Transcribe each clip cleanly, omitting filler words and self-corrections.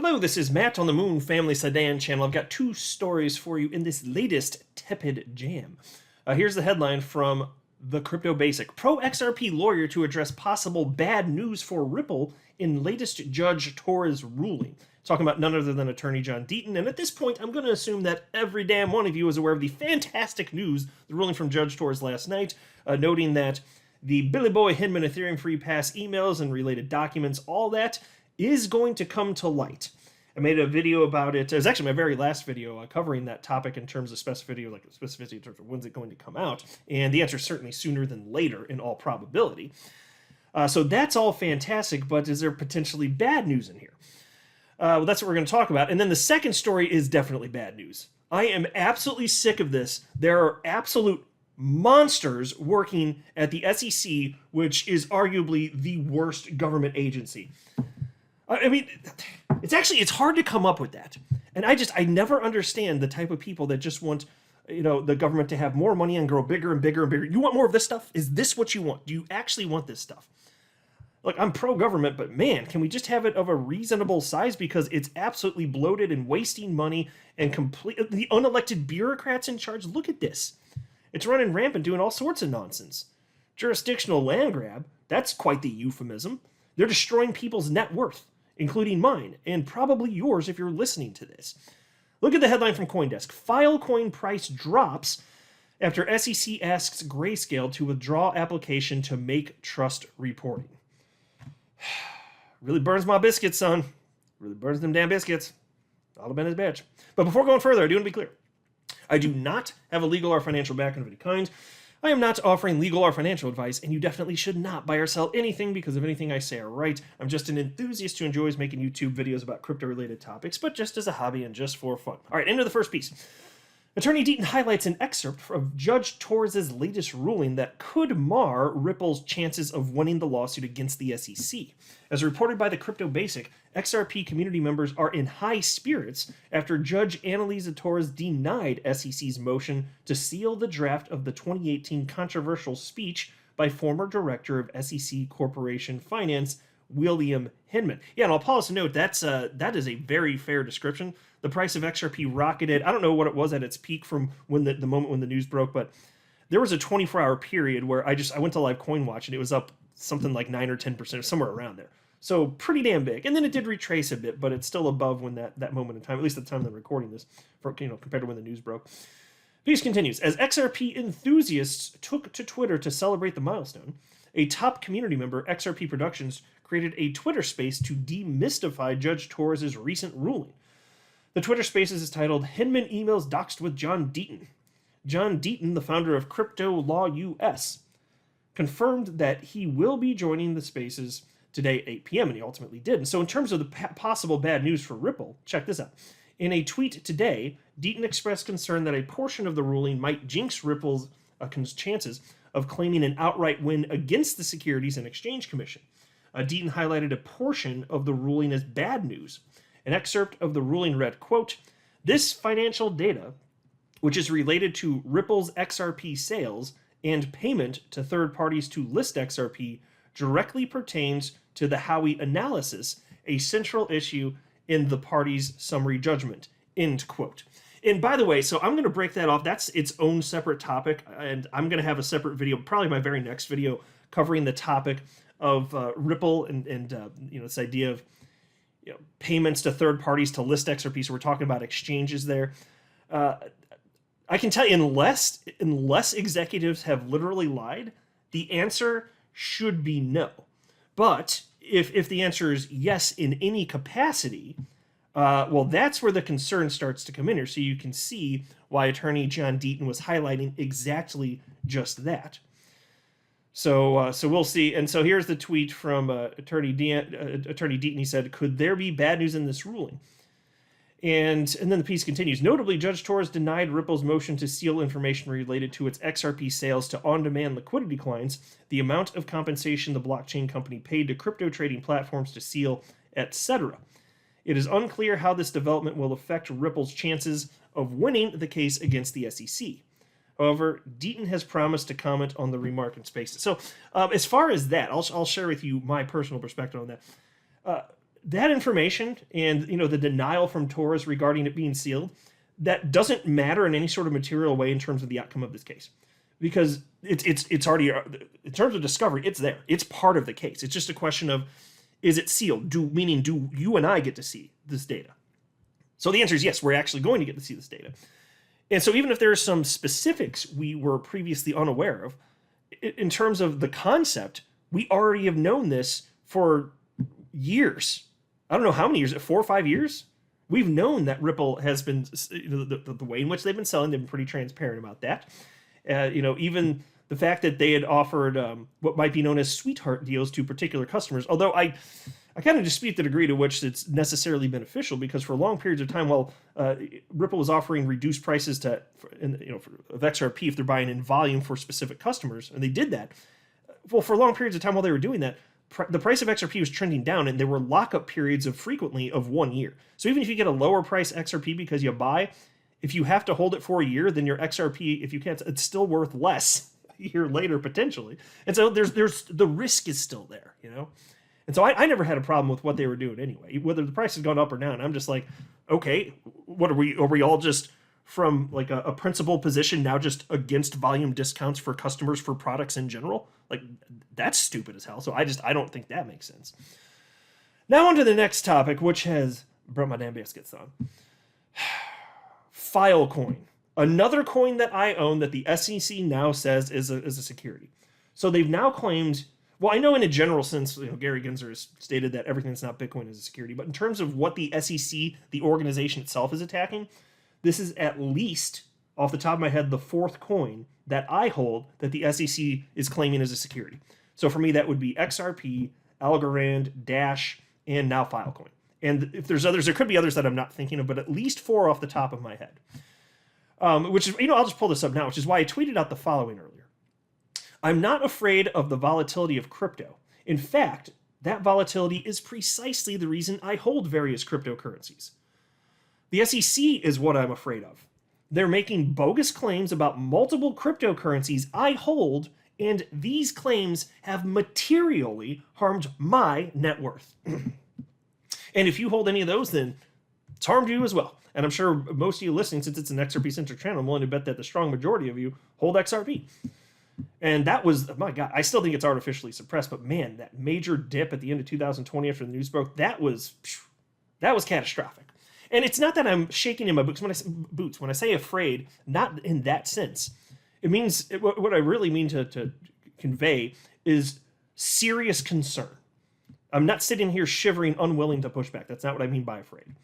Hello, this is Matt on the Moon Family Sedan channel. I've got two stories for you in this latest tepid jam. Here's the headline from the Crypto Basic. Pro-XRP lawyer to address possible bad news for Ripple in latest Judge Torres ruling. Talking about none other than attorney John Deaton. And at this point, I'm going to assume that every damn one of you is aware of the fantastic news, the ruling from Judge Torres last night, noting that the Billy Boy Hinman Ethereum Free Pass emails and related documents, all that is going to come to light. I made a video about it. It was actually my very last video covering that topic in terms of specificity, in terms of when's it going to come out. And the answer is certainly sooner than later in all probability. So that's all fantastic, but is there potentially bad news in here? Well, that's what we're going to talk about. And then the second story is definitely bad news. I am absolutely sick of this. There are absolute monsters working at the SEC, which is arguably the worst government agency. I mean, it's hard to come up with that. And I never understand the type of people that just want, the government to have more money and grow bigger and bigger and bigger. You want more of this stuff? Is this what you want? Do you actually want this stuff? Look, I'm pro-government, but man, can we just have it of a reasonable size, because it's absolutely bloated and wasting money and the unelected bureaucrats in charge. Look at this. It's running rampant, doing all sorts of nonsense. Jurisdictional land grab, that's quite the euphemism. They're destroying people's net worth, including mine, and probably yours if you're listening to this. Look at the headline from CoinDesk. Filecoin price drops after SEC asks Grayscale to withdraw application to make trust reporting. Really burns my biscuits, son. Really burns them damn biscuits. All been his bitch. But before going further, I do want to be clear. I do not have a legal or financial background of any kind. I am not offering legal or financial advice, and you definitely should not buy or sell anything because of anything I say or write. I'm just an enthusiast who enjoys making YouTube videos about crypto-related topics, but just as a hobby and just for fun. All right, into the first piece. Attorney Deaton highlights an excerpt of Judge Torres' latest ruling that could mar Ripple's chances of winning the lawsuit against the SEC. As reported by the Crypto Basic, XRP community members are in high spirits after Judge Annalisa Torres denied SEC's motion to seal the draft of the 2018 controversial speech by former director of SEC Corporation Finance, William Hinman. Yeah, and I'll pause to note that is a very fair description. The price of XRP rocketed. I don't know what it was at its peak from when the moment when the news broke, but there was a 24-hour period where I went to Live Coin Watch and it was up something like 9 or 10%, somewhere around there. So pretty damn big. And then it did retrace a bit, but it's still above when that moment in time, at least at the time I'm recording this, compared to when the news broke. Piece continues. As XRP enthusiasts took to Twitter to celebrate the milestone, a top community member, XRP Productions, created a Twitter space to demystify Judge Torres' recent ruling. The Twitter Spaces is titled Hinman Emails Doxed with John Deaton. John Deaton, the founder of Crypto Law US, confirmed that he will be joining the Spaces today at 8 p.m., and he ultimately did. And so in terms of the possible bad news for Ripple, check this out. In a tweet today, Deaton expressed concern that a portion of the ruling might jinx Ripple's chances of claiming an outright win against the Securities and Exchange Commission. Deaton highlighted a portion of the ruling as bad news. An excerpt of the ruling read, quote, "This financial data, which is related to Ripple's XRP sales and payment to third parties to list XRP, directly pertains to the Howey analysis, a central issue in the party's summary judgment," end quote. And by the way, so I'm going to break that off. That's its own separate topic, and I'm going to have a separate video, probably my very next video, covering the topic of Ripple and this idea of payments to third parties to list XRP. So we're talking about exchanges there. I can tell you, unless executives have literally lied, the answer should be no. But if the answer is yes in any capacity, well, that's where the concern starts to come in here. So you can see why attorney John Deaton was highlighting exactly just that. So we'll see. And so here's the tweet from attorney Deaton. He said, "Could there be bad news in this ruling?" And then the piece continues. Notably, Judge Torres denied Ripple's motion to seal information related to its XRP sales to on-demand liquidity clients, the amount of compensation the blockchain company paid to crypto trading platforms to seal, etc. It is unclear how this development will affect Ripple's chances of winning the case against the SEC. However, Deaton has promised to comment on the remark in Spaces. So as far as that, I'll share with you my personal perspective on that. that information and, the denial from Torres regarding it being sealed, that doesn't matter in any sort of material way in terms of the outcome of this case, because it's already, in terms of discovery, it's there. It's part of the case. It's just a question of, is it sealed? Do you and I get to see this data? So the answer is yes, we're actually going to get to see this data. And so even if there are some specifics we were previously unaware of, in terms of the concept, we already have known this for years. I don't know how many years, 4 or 5 years? We've known that Ripple has been, the way in which they've been selling, they've been pretty transparent about that. Even the fact that they had offered what might be known as sweetheart deals to particular customers, although I kind of dispute the degree to which it's necessarily beneficial, because for long periods of time, while Ripple was offering reduced prices of XRP if they're buying in volume for specific customers, and they did that, well, for long periods of time while they were doing that, the price of XRP was trending down, and there were lockup periods frequently of 1 year. So even if you get a lower price XRP because you buy, if you have to hold it for a year, then your XRP, if you can't, it's still worth less a year later potentially. And so there's the risk is still there, And so I never had a problem with what they were doing anyway, whether the price has gone up or down. I'm just like, okay, what are we all just from like a principled position now just against volume discounts for customers for products in general? Like, that's stupid as hell. So I don't think that makes sense. Now on to the next topic, which has brought my damn biscuits on. Filecoin, another coin that I own that the SEC now says is a security. So they've now claimed, well, I know in a general sense, Gary Gensler has stated that everything that's not Bitcoin is a security, but in terms of what the SEC, the organization itself, is attacking, this is at least, off the top of my head, the fourth coin that I hold that the SEC is claiming as a security. So for me, that would be XRP, Algorand, Dash, and now Filecoin. And if there's others, there could be others that I'm not thinking of, but at least 4 off the top of my head. Which is, I'll just pull this up now, which is why I tweeted out the following earlier. I'm not afraid of the volatility of crypto. In fact, that volatility is precisely the reason I hold various cryptocurrencies. The SEC is what I'm afraid of. They're making bogus claims about multiple cryptocurrencies I hold, and these claims have materially harmed my net worth. And if you hold any of those, then it's harmed you as well. And I'm sure most of you listening, since it's an XRP-centric channel, I'm willing to bet that the strong majority of you hold XRP. And that was, my God, I still think it's artificially suppressed, but man, that major dip at the end of 2020 after the news broke, that was catastrophic. And it's not that I'm shaking in my boots. When I say afraid, not in that sense. It means, what I really mean to convey is serious concern. I'm not sitting here shivering, unwilling to push back. That's not what I mean by afraid.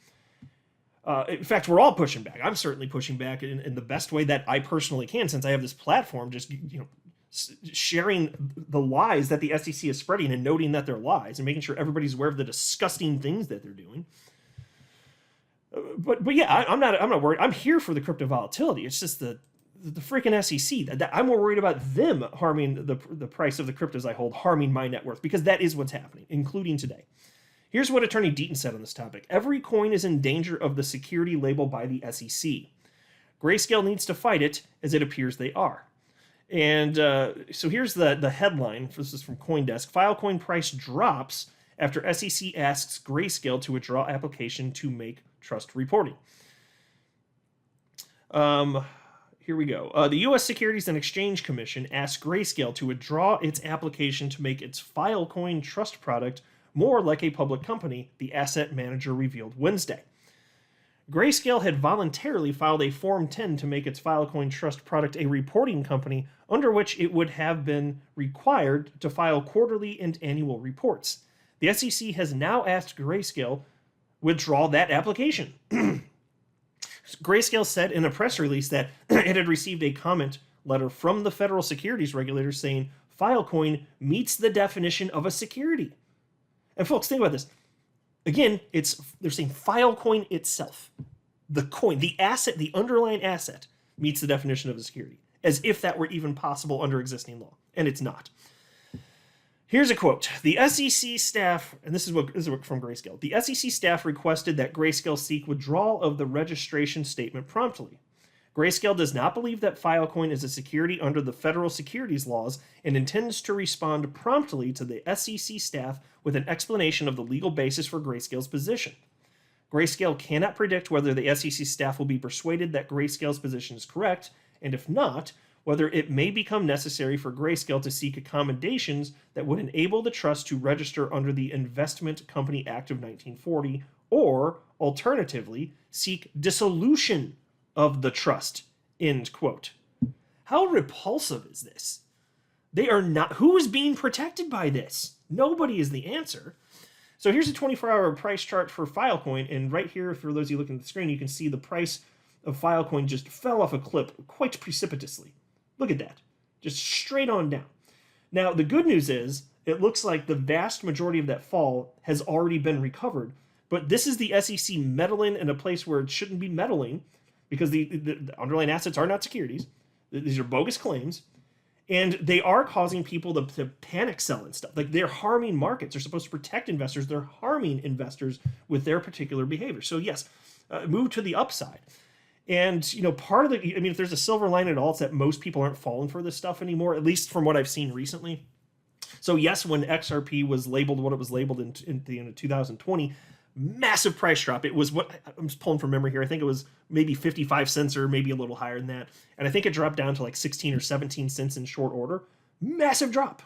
In fact, we're all pushing back. I'm certainly pushing back in the best way that I personally can, since I have this platform, just sharing the lies that the SEC is spreading and noting that they're lies and making sure everybody's aware of the disgusting things that they're doing. But yeah, I'm not worried. I'm here for the crypto volatility. It's just the freaking SEC. I'm more worried about them harming the price of the cryptos I hold, harming my net worth, because that is what's happening, including today. Here's what Attorney Deaton said on this topic. Every coin is in danger of the security label by the SEC. Grayscale needs to fight it, as it appears they are. And so here's the headline. This is from CoinDesk. Filecoin price drops after SEC asks Grayscale to withdraw application to make trust reporting. Here we go. The U.S. Securities and Exchange Commission asked Grayscale to withdraw its application to make its Filecoin trust product more like a public company, the asset manager revealed Wednesday. Grayscale had voluntarily filed a Form 10 to make its Filecoin trust product a reporting company, under which it would have been required to file quarterly and annual reports. The SEC has now asked Grayscale withdraw that application. Grayscale said in a press release that it had received a comment letter from the federal securities regulator saying Filecoin meets the definition of a security. And folks, think about this. Again, they're saying Filecoin itself, the coin, the asset, the underlying asset, meets the definition of a security, as if that were even possible under existing law, and it's not. Here's a quote. The SEC staff, and this is what from Grayscale. The SEC staff requested that Grayscale seek withdrawal of the registration statement promptly. Grayscale does not believe that Filecoin is a security under the federal securities laws and intends to respond promptly to the SEC staff with an explanation of the legal basis for Grayscale's position. Grayscale cannot predict whether the SEC staff will be persuaded that Grayscale's position is correct, and if not, whether it may become necessary for Grayscale to seek accommodations that would enable the trust to register under the Investment Company Act of 1940, or, alternatively, seek dissolution of the trust, end quote. How repulsive is this? They are not. Who is being protected by this? Nobody is the answer. So here's a 24-hour price chart for Filecoin, and right here, for those of you looking at the screen, you can see the price of Filecoin just fell off a cliff quite precipitously. Look at that. Just straight on down. Now, the good news is, it looks like the vast majority of that fall has already been recovered, but this is the SEC meddling in a place where it shouldn't be meddling, because the underlying assets are not securities. These are bogus claims. And they are causing people to panic sell and stuff. Like, they're harming markets. They're supposed to protect investors. They're harming investors with their particular behavior. So yes, move to the upside. And, you know, part of the, I mean, if there's a silver lining at all, it's that most people aren't falling for this stuff anymore, at least from what I've seen recently. So yes, when XRP was labeled what it was labeled in the end of 2020, massive price drop. It was what, I'm just pulling from memory here, I think it was maybe 55 cents or maybe a little higher than that. And I think it dropped down to like 16 or 17 cents in short order. Massive drop.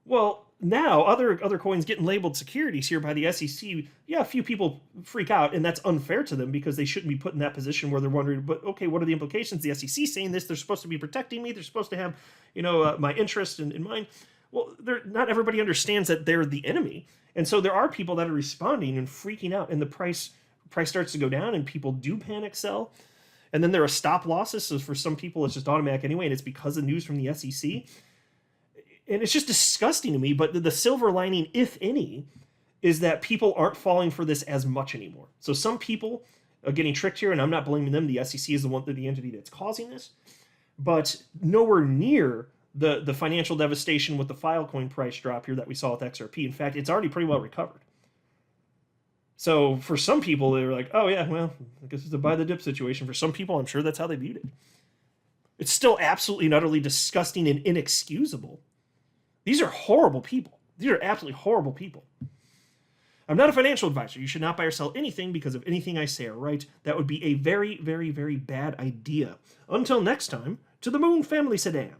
Well, now other coins getting labeled securities here by the SEC, yeah, a few people freak out, and that's unfair to them because they shouldn't be put in that position where they're wondering, but okay, what are the implications? The SEC saying this, they're supposed to be protecting me, they're supposed to have, you know, my interest in mind. Well, not everybody understands that they're the enemy. And so there are people that are responding and freaking out, and the price starts to go down, and people do panic sell. And then there are stop losses. So for some people, it's just automatic anyway, and it's because of news from the SEC. And it's just disgusting to me. But the silver lining, if any, is that people aren't falling for this as much anymore. So some people are getting tricked here, and I'm not blaming them. The SEC is the entity that's causing this. But nowhere near the financial devastation with the Filecoin price drop here that we saw with XRP. In fact, it's already pretty well recovered. So for some people, they were like, oh yeah, well, I guess it's a buy the dip situation. For some people, I'm sure that's how they viewed it. It's still absolutely and utterly disgusting and inexcusable. These are horrible people. These are absolutely horrible people. I'm not a financial advisor. You should not buy or sell anything because of anything I say or write. That would be a very, very, very bad idea. Until next time, to the Moon Family Sedan.